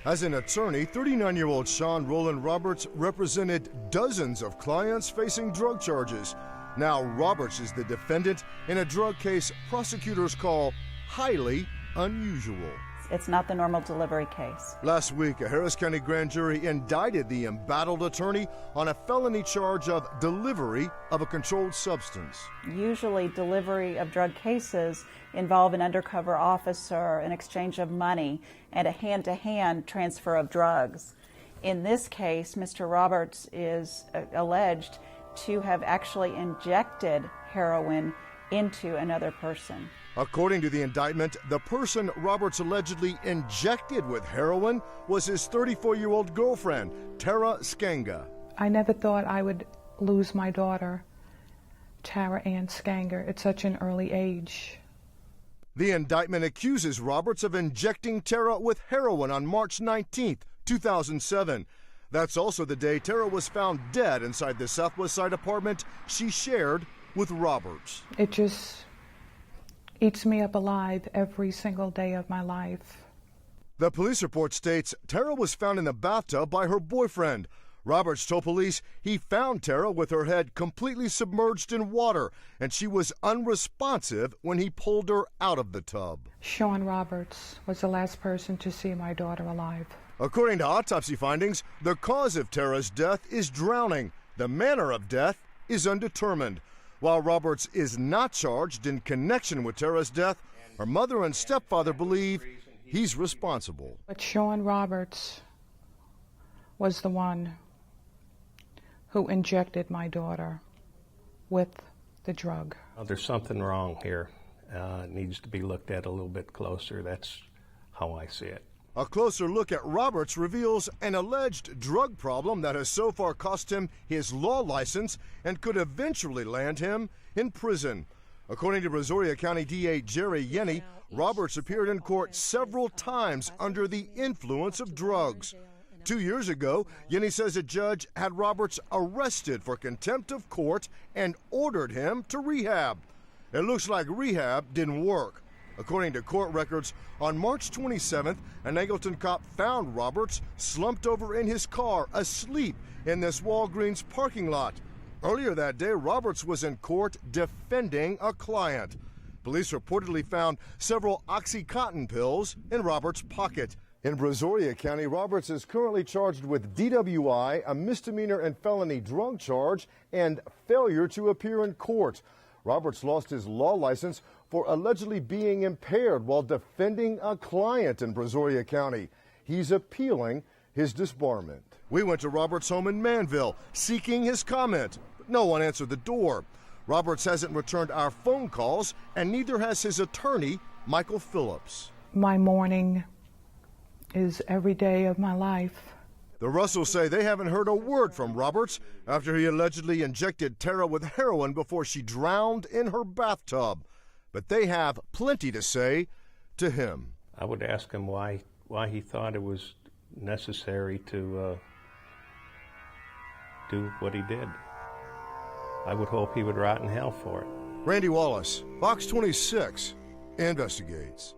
As an attorney, 39-year-old Sean Roland Roberts represented dozens of clients facing drug charges. Now Roberts is the defendant in a drug case prosecutors call highly unusual. It's not the normal delivery case. Last week, a Harris County grand jury indicted the embattled attorney on a felony charge of delivery of a controlled substance. Usually, delivery of drug cases involve an undercover officer, an exchange of money, and a hand-to-hand transfer of drugs. In this case, Mr. Roberts is alleged to have actually injected heroin into another person. According to the indictment, the person Roberts allegedly injected with heroin was his 34-year-old girlfriend, Tara Skenga. I never thought I would lose my daughter, Tara Ann Skenga, at such an early age. The indictment accuses Roberts of injecting Tara with heroin on March 19, 2007. That's also the day Tara was found dead inside the Southwest Side apartment she shared with Roberts. It just eats me up alive every single day of my life. The police report states Tara was found in the bathtub by her boyfriend. Roberts told police he found Tara with her head completely submerged in water, and she was unresponsive when he pulled her out of the tub. Sean Roberts was the last person to see my daughter alive. According to autopsy findings, the cause of Tara's death is drowning. The manner of death is undetermined. While Roberts is not charged in connection with Tara's death, her mother and stepfather believe he's responsible. But Sean Roberts was the one who injected my daughter with the drug. Well, there's something wrong here. It needs to be looked at a little bit closer. That's how I see it. A closer look at Roberts reveals an alleged drug problem that has so far cost him his law license and could eventually land him in prison. According to Brazoria County DA Jerry Yenny, Roberts appeared in court several times under the influence of drugs. 2 years ago, Yenny says a judge had Roberts arrested for contempt of court and ordered him to rehab. It looks like rehab didn't work. According to court records, on March 27th, an Angleton cop found Roberts slumped over in his car, asleep in this Walgreens parking lot. Earlier that day, Roberts was in court defending a client. Police reportedly found several OxyContin pills in Roberts' pocket. In Brazoria County, Roberts is currently charged with DWI, a misdemeanor and felony drug charge, and failure to appear in court. Roberts lost his law license for allegedly being impaired while defending a client in Brazoria County. He's appealing his disbarment. We went to Roberts' home in Manville, seeking his comment, but no one answered the door. Roberts hasn't returned our phone calls, and neither has his attorney, Michael Phillips. My mourning is every day of my life. The Russells say they haven't heard a word from Roberts after he allegedly injected Tara with heroin before she drowned in her bathtub. But they have plenty to say to him. I would ask him why he thought it was necessary to do what he did. I would hope he would rot in hell for it. Randy Wallace, Fox 26, investigates.